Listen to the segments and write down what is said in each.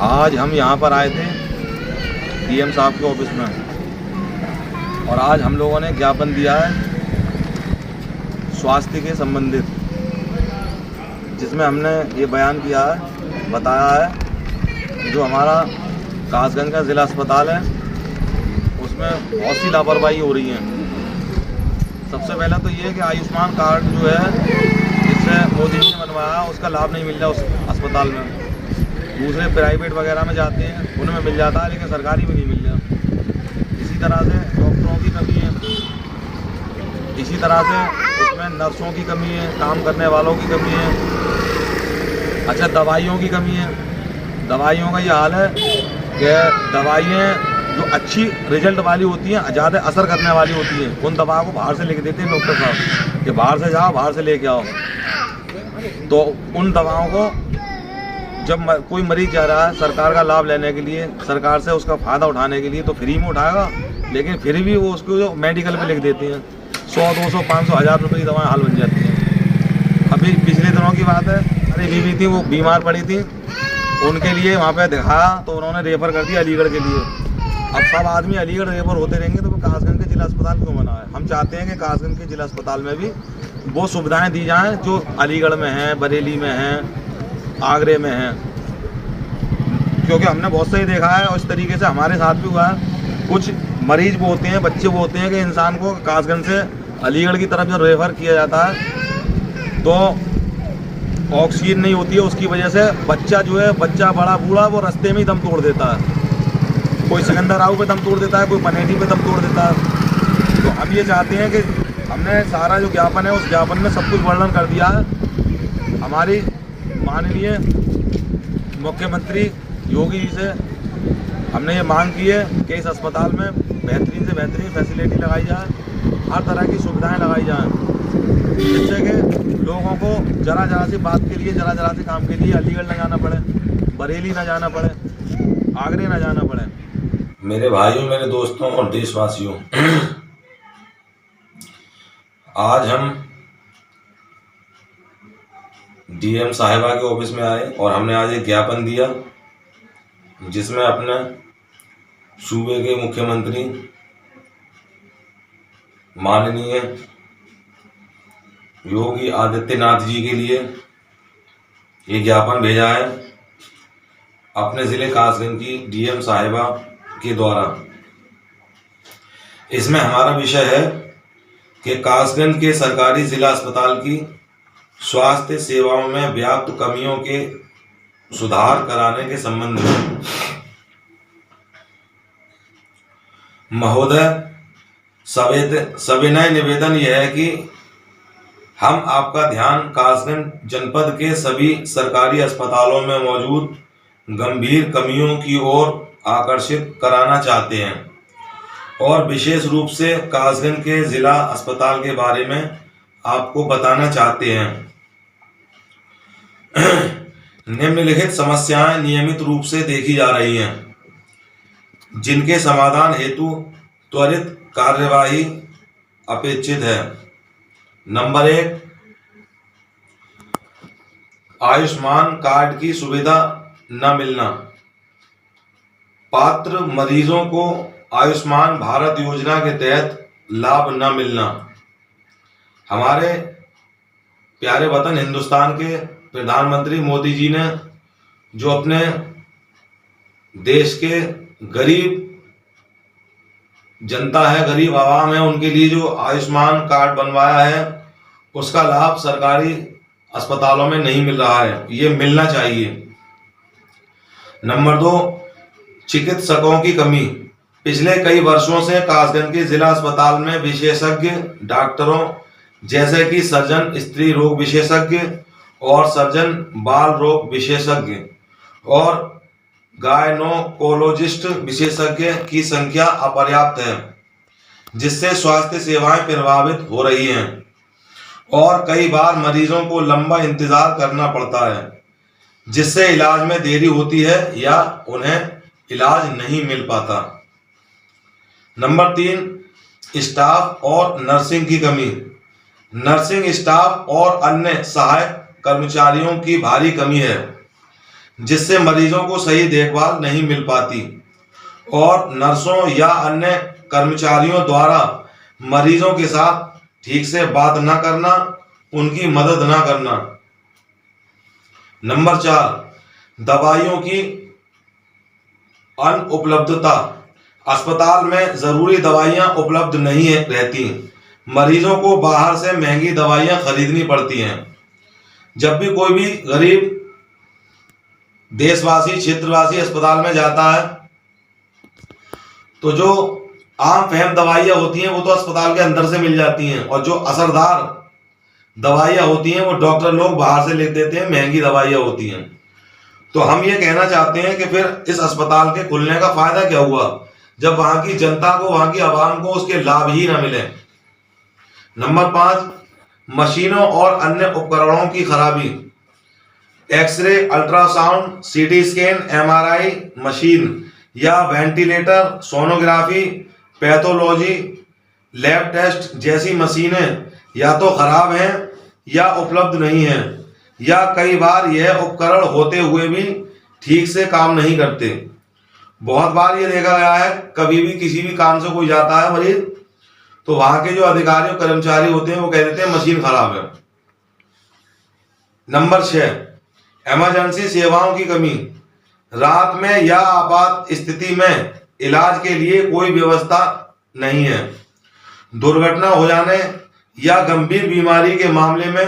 आज हम यहाँ पर आए थे डीएम साहब के ऑफिस में, और आज हम लोगों ने ज्ञापन दिया है स्वास्थ्य के संबंधित, जिसमें हमने ये बयान किया है, बताया है कि जो हमारा कासगंज का ज़िला अस्पताल है उसमें बहुत सी लापरवाही हो रही है। सबसे पहला तो ये है कि आयुष्मान कार्ड जो है जिससे मोदी जी ने बनवाया उसका लाभ नहीं मिल रहा उस अस्पताल में। दूसरे प्राइवेट वगैरह में जाते हैं उनमें मिल जाता है, लेकिन सरकारी में नहीं मिल रहा। इसी तरह से डॉक्टरों की कमी है, इसी तरह से उसमें नर्सों की कमी है, काम करने वालों की कमी है। अच्छा, दवाइयों की कमी है। दवाइयों का ये हाल है कि दवाइयाँ जो अच्छी रिजल्ट वाली होती हैं, ज़्यादा असर करने वाली होती हैं, उन दवाओं को बाहर से लेके देते हैं डॉक्टर साहब कि बाहर से जाओ, बाहर से लेके आओ। तो उन दवाओं को जब कोई मरीज जा रहा है सरकार का लाभ लेने के लिए, सरकार से उसका फ़ायदा उठाने के लिए, तो फ्री में उठाएगा, लेकिन फिर भी वो उसको जो मेडिकल पे लिख देते हैं 100, 200, 500, 1000 रुपये की दवाएँ हाल बन जाती हैं। अभी पिछले दिनों की बात है, अरे बीवी थी, वो बीमार पड़ी थी, उनके लिए वहाँ पे दिखाया तो उन्होंने रेफ़र कर दिया अलीगढ़ के लिए। अब सब आदमी अलीगढ़ रेफ़र होते रहेंगे तो कासगंज के ज़िला अस्पताल क्यों बना है? हम चाहते हैं कि कासगंज के ज़िला अस्पताल में भी वो सुविधाएँ दी जाएँ जो अलीगढ़ में हैं, बरेली में हैं, आगरे में हैं, क्योंकि हमने बहुत सही देखा है और इस तरीके से हमारे साथ भी हुआ है। कुछ मरीज वो होते हैं, बच्चे वो होते हैं कि इंसान को कासगंज से अलीगढ़ की तरफ जब रेफ़र किया जाता है तो ऑक्सीजन नहीं होती है, उसकी वजह से बच्चा जो है, बच्चा बड़ा बूढ़ा, वो रास्ते में ही दम तोड़ देता है। कोई सिकंदराव पे दम तोड़ देता है, कोई पनेटी पे दम तोड़ देता है। तो हम ये चाहते हैं कि हमने सारा जो ज्ञापन है उस ज्ञापन में सब कुछ वर्णन कर दिया है। हमारी माननीय मुख्यमंत्री योगी जी से हमने ये मांग की है कि इस अस्पताल में बेहतरीन से बेहतरीन फैसिलिटी लगाई जाए, हर तरह की सुविधाएं लगाई जाएं, जिससे कि लोगों को जरा सी बात के लिए, जरा से काम के लिए अलीगढ़ न जाना पड़े, बरेली न जाना पड़े, आगरे न जाना पड़े। मेरे भाइयों, मेरे दोस्तों और देशवासियों, आज हम डीएम साहिबा के ऑफिस में आए और हमने आज एक ज्ञापन दिया जिसमें अपने सूबे के मुख्यमंत्री माननीय योगी आदित्यनाथ जी के लिए ये ज्ञापन भेजा है अपने ज़िले कासगंज की डीएम साहिबा के द्वारा। इसमें हमारा विषय है कि कासगंज के सरकारी ज़िला अस्पताल की स्वास्थ्य सेवाओं में व्याप्त कमियों के सुधार कराने के संबंध में महोदय सविनय निवेदन यह है कि हम आपका ध्यान कासगंज जनपद के सभी सरकारी अस्पतालों में मौजूद गंभीर कमियों की ओर आकर्षित कराना चाहते हैं और विशेष रूप से कासगंज के जिला अस्पताल के बारे में आपको बताना चाहते हैं। निम्नलिखित समस्याएं नियमित रूप से देखी जा रही हैं, जिनके समाधान हेतु त्वरित कार्यवाही अपेक्षित है। नंबर 1, आयुष्मान कार्ड की सुविधा न मिलना। पात्र मरीजों को आयुष्मान भारत योजना के तहत लाभ न मिलना। हमारे प्यारे वतन हिंदुस्तान के प्रधानमंत्री मोदी जी ने जो अपने देश के गरीब जनता है, गरीब आवाम है, उनके लिए जो आयुष्मान कार्ड बनवाया है उसका लाभ सरकारी अस्पतालों में नहीं मिल रहा है, ये मिलना चाहिए। नंबर 2, चिकित्सकों की कमी। पिछले कई वर्षों से कासगंज के जिला अस्पताल में विशेषज्ञ डॉक्टरों जैसे कि सर्जन स्त्री रोग विशेषज्ञ और सर्जन बाल रोग विशेषज्ञ और गायनोकोलॉजिस्ट विशेषज्ञ की संख्या अपर्याप्त है, जिससे स्वास्थ्य सेवाएं प्रभावित हो रही हैं और कई बार मरीजों को लंबा इंतजार करना पड़ता है, जिससे इलाज में देरी होती है या उन्हें इलाज नहीं मिल पाता। नंबर 3, स्टाफ और नर्सिंग की कमी। नर्सिंग स्टाफ और अन्य सहायक कर्मचारियों की भारी कमी है, जिससे मरीजों को सही देखभाल नहीं मिल पाती और नर्सों या अन्य कर्मचारियों द्वारा मरीजों के साथ ठीक से बात न करना, उनकी मदद न करना। नंबर 4, दवाइयों की अनुपलब्धता। अस्पताल में जरूरी दवाइयां उपलब्ध नहीं रहती। मरीजों को बाहर से महंगी दवाइयां खरीदनी पड़ती हैं। जब भी कोई भी गरीब देशवासी, क्षेत्रवासी अस्पताल में जाता है तो जो आम फहम दवाइयां होती हैं वो तो अस्पताल के अंदर से मिल जाती हैं, और जो असरदार दवाइयां होती हैं वो डॉक्टर लोग बाहर से ले देते हैं, महंगी दवाइयां होती हैं। तो हम ये कहना चाहते हैं कि फिर इस अस्पताल के खुलने का फायदा क्या हुआ जब वहां की जनता को, वहां की आवाम को उसके लाभ ही ना मिले। नंबर 5, मशीनों और अन्य उपकरणों की खराबी। X ray, ultrasound, CT scan, MRI machine या ventilator, sonography, pathology, lab test जैसी मशीनें या तो खराब हैं या उपलब्ध नहीं हैं, या कई बार यह उपकरण होते हुए भी ठीक से काम नहीं करते। बहुत बार ये देखा गया है, कभी भी किसी भी काम से कोई जाता है मरीज, तो वहां के जो अधिकारी और कर्मचारी होते हैं वो कह देते हैं मशीन खराब है। नंबर 6, इमरजेंसी सेवाओं की कमी। रात में या आपात स्थिति में इलाज के लिए कोई व्यवस्था नहीं है। दुर्घटना हो जाने या गंभीर बीमारी के मामले में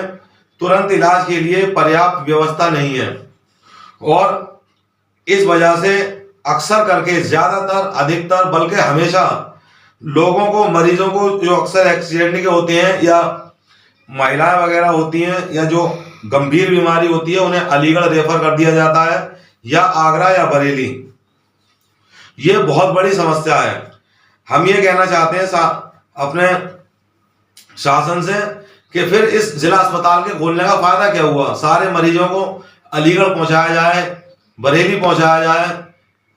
तुरंत इलाज के लिए पर्याप्त व्यवस्था नहीं है, और इस वजह से अक्सर करके ज्यादातर, अधिकतर, बल्कि हमेशा लोगों को, मरीजों को जो अक्सर एक्सीडेंट के होते हैं या महिलाएं वगैरह होती हैं या जो गंभीर बीमारी होती है उन्हें अलीगढ़ रेफर कर दिया जाता है, या आगरा या बरेली। ये बहुत बड़ी समस्या है। हम ये कहना चाहते हैं अपने शासन से कि फिर इस जिला अस्पताल के खोलने का फायदा क्या हुआ। सारे मरीजों को अलीगढ़ पहुंचाया जाए, बरेली पहुंचाया जाए,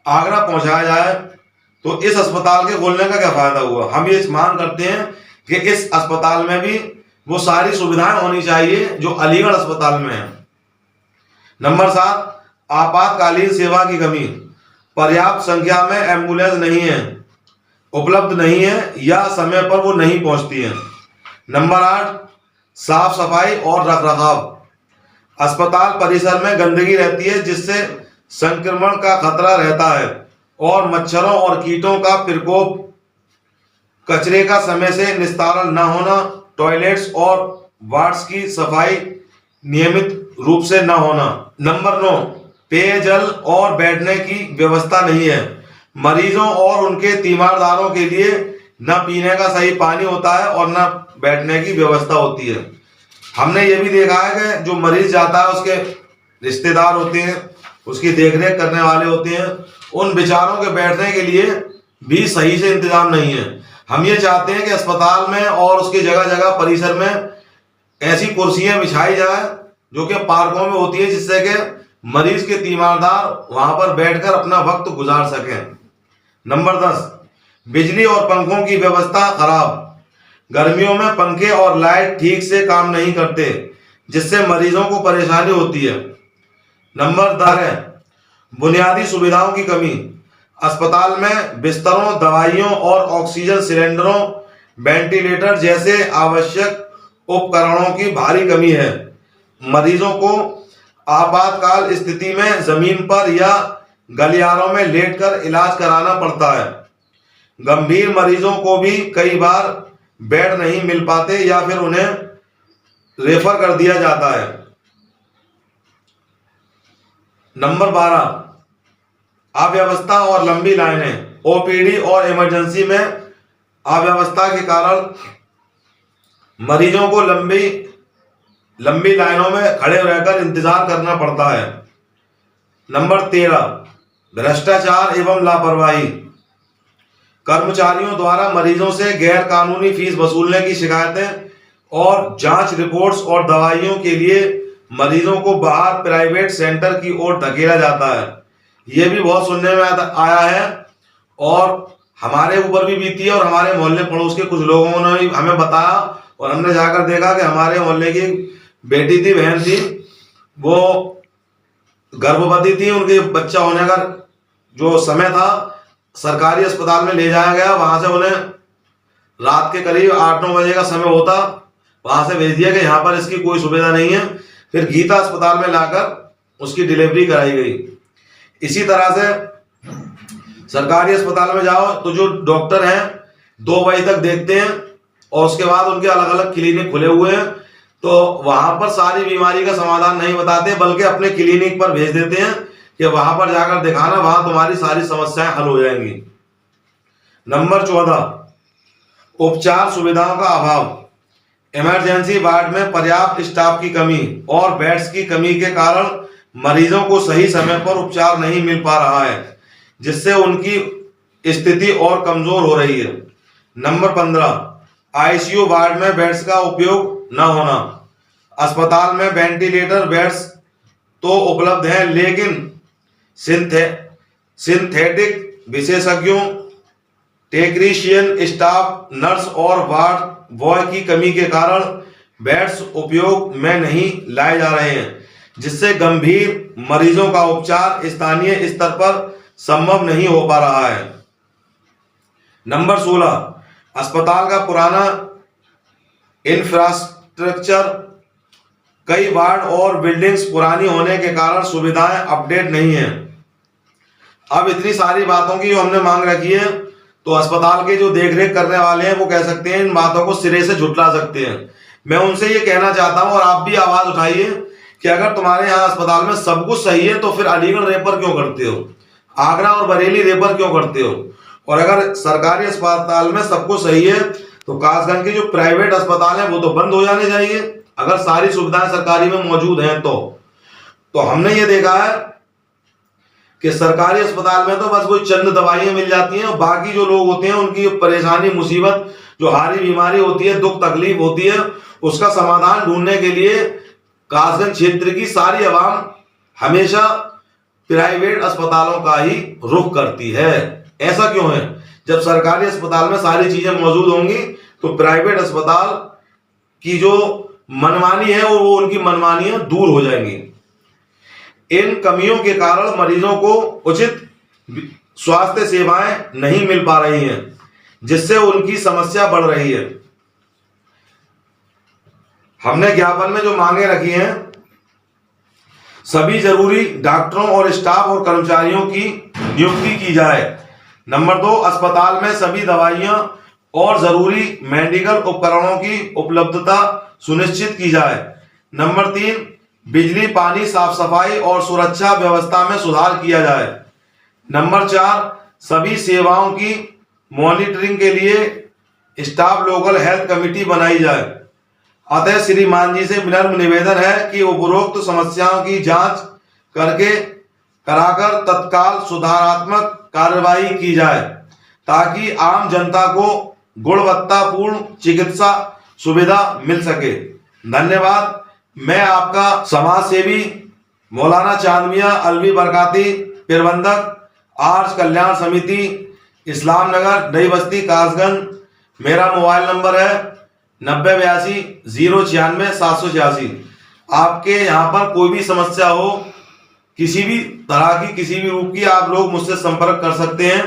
आगरा पहुंचाया जाए, तो इस अस्पताल के खोलने का क्या फायदा हुआ। हम ये मांग करते हैं कि इस अस्पताल में भी वो सारी सुविधाएं होनी चाहिए जो अलीगढ़ अस्पताल में है। नंबर 7, आपातकालीन सेवा की कमी। पर्याप्त संख्या में एम्बुलेंस नहीं है, उपलब्ध नहीं है, या समय पर वो नहीं पहुंचती है। नंबर 8, साफ सफाई और रखरखाव। अस्पताल परिसर में गंदगी रहती है जिससे संक्रमण का खतरा रहता है, और मच्छरों और कीटों का प्रकोप, कचरे का समय से निस्तारण न होना, टॉयलेट्स और वार्ड्स की सफाई नियमित रूप से न होना। नंबर 9, पेयजल और बैठने की व्यवस्था नहीं है। मरीजों और उनके तीमारदारों के लिए न पीने का सही पानी होता है और न बैठने की व्यवस्था होती है। हमने ये भी देखा है कि जो मरीज जाता है उसके रिश्तेदार होते हैं, उसकी देखरेख करने वाले होते हैं, उन बेचारों के बैठने के लिए भी सही से इंतजाम नहीं है। हम ये चाहते हैं कि अस्पताल में और उसके जगह जगह परिसर में ऐसी कुर्सियां बिछाई जाए जो कि पार्कों में होती है, जिससे कि मरीज के तीमारदार वहां पर बैठकर अपना वक्त गुजार सकें। नंबर 10, बिजली और पंखों की व्यवस्था खराब। गर्मियों में पंखे और लाइट ठीक से काम नहीं करते, जिससे मरीजों को परेशानी होती है। नंबर 12, बुनियादी सुविधाओं की कमी। अस्पताल में बिस्तरों, दवाइयों और ऑक्सीजन सिलेंडरों, वेंटिलेटर जैसे आवश्यक उपकरणों की भारी कमी है। मरीजों को आपातकाल स्थिति में जमीन पर या गलियारों में लेटकर इलाज कराना पड़ता है। गंभीर मरीजों को भी कई बार बेड नहीं मिल पाते या फिर उन्हें रेफर कर दिया जाता है। नंबर 12, अव्यवस्था और लंबी लाइनें। ओपीडी और इमरजेंसी में अव्यवस्था के कारण मरीजों को लंबी लाइनों में खड़े रहकर इंतजार करना पड़ता है। नंबर 13, भ्रष्टाचार एवं लापरवाही। कर्मचारियों द्वारा मरीजों से गैर कानूनी फीस वसूलने की शिकायतें और जांच रिपोर्ट्स और दवाइयों के लिए मरीजों को बाहर प्राइवेट सेंटर की ओर धकेला जाता है। ये भी बहुत सुनने में आया है और हमारे ऊपर भी बीती है, और हमारे मोहल्ले पड़ोस के कुछ लोगों ने भी हमें बताया, और हमने जाकर देखा कि हमारे मोहल्ले की बेटी थी, बहन थी, वो गर्भवती थी, उनके बच्चा होने का जो समय था, सरकारी अस्पताल में ले जाया गया। वहां से उन्हें रात के करीब 8-9 बजे का समय होता, वहां से भेज दिया कि यहाँ पर इसकी कोई सुविधा नहीं है। फिर गीता अस्पताल में लाकर उसकी डिलीवरी कराई गई। इसी तरह से सरकारी अस्पताल में जाओ तो जो डॉक्टर हैं 2 बजे तक देखते हैं और उसके बाद उनके अलग अलग क्लिनिक खुले हुए हैं, तो वहां पर सारी बीमारी का समाधान नहीं बताते, बल्कि अपने क्लिनिक पर भेज देते हैं कि वहां पर जाकर दिखाना, वहां तुम्हारी सारी समस्याएं हल हो जाएंगी। नंबर 14, उपचार सुविधाओं का अभाव। इमरजेंसी वार्ड में पर्याप्त स्टाफ की कमी और बेड्स की कमी के कारण मरीजों को सही समय पर उपचार नहीं मिल पा रहा है, जिससे उनकी स्थिति और कमजोर हो रही है। नंबर 15, आईसीयू वार्ड में बेड्स का उपयोग न होना। अस्पताल में वेंटिलेटर बेड्स तो उपलब्ध हैं, लेकिन सिंथेटिक विशेषज्ञों, टेक्नीशियन स्टाफ, नर्स और वार्ड बॉय की कमी के कारण बेड्स उपयोग में नहीं लाए जा रहे हैं, जिससे गंभीर मरीजों का उपचार स्थानीय स्तर पर संभव नहीं हो पा रहा है। नंबर 16, अस्पताल का पुराना इंफ्रास्ट्रक्चर। कई वार्ड और बिल्डिंग्स पुरानी होने के कारण सुविधाएं अपडेट नहीं है। अब इतनी सारी बातों की जो हमने मांग रखी है, तो अस्पताल के जो देखरेख करने वाले हैं वो कह सकते हैं, इन बातों को सिरे से झुठला सकते हैं। मैं उनसे ये कहना चाहता हूं और आप भी आवाज उठाइए कि अगर तुम्हारे यहाँ अस्पताल में सब कुछ सही है तो फिर अलीगढ़ रेफर क्यों करते हो, आगरा और बरेली रेफर क्यों करते हो? और अगर सरकारी अस्पताल में सब कुछ सही है तो कासगंज के जो प्राइवेट अस्पताल है वो तो बंद हो जाने चाहिए, अगर सारी सुविधाएं सरकारी में मौजूद हैं तो हमने ये देखा है कि सरकारी अस्पताल में तो बस कोई चंद दवाइयां मिल जाती हैं और बाकी जो लोग होते हैं उनकी परेशानी, मुसीबत, जो हारी बीमारी होती है, दुख तकलीफ होती है, उसका समाधान ढूंढने के लिए कासगंज क्षेत्र की सारी आवाम हमेशा प्राइवेट अस्पतालों का ही रुख करती है। ऐसा क्यों है? जब सरकारी अस्पताल में सारी चीजें मौजूद होंगी तो प्राइवेट अस्पताल की जो मनमानी है वो उनकी मनमानियां दूर हो जाएंगी। इन कमियों के कारण मरीजों को उचित स्वास्थ्य सेवाएं नहीं मिल पा रही हैं, जिससे उनकी समस्या बढ़ रही है। हमने ज्ञापन में जो मांगे रखी हैं, सभी जरूरी डॉक्टरों और स्टाफ और कर्मचारियों की नियुक्ति की जाए। नंबर 2, अस्पताल में सभी दवाइयां और जरूरी मेडिकल उपकरणों की उपलब्धता सुनिश्चित की जाए। नंबर 3, बिजली, पानी, साफ सफाई और सुरक्षा व्यवस्था में सुधार किया जाए। नंबर 4, सभी सेवाओं की मॉनिटरिंग के लिए स्टाफ लोकल हेल्थ कमेटी बनाई जाए। अतः श्रीमान जी से विनम्र निवेदन है कि उपरोक्त समस्याओं की जांच कराकर तत्काल सुधारात्मक कार्रवाई की जाए, ताकि आम जनता को गुणवत्तापूर्ण चिकित्सा सुविधा मिल सके। धन्यवाद। मैं आपका समाज सेवी मौलाना चांदमिया अलवी बरकाती, प्रबंधक आर्ष कल्याण समिति, इस्लाम नगर, नई बस्ती, कासगंज। मेरा मोबाइल नंबर है 9082 096 786। आपके यहाँ पर कोई भी समस्या हो, किसी भी तरह की, किसी भी रूप की, आप लोग मुझसे संपर्क कर सकते हैं।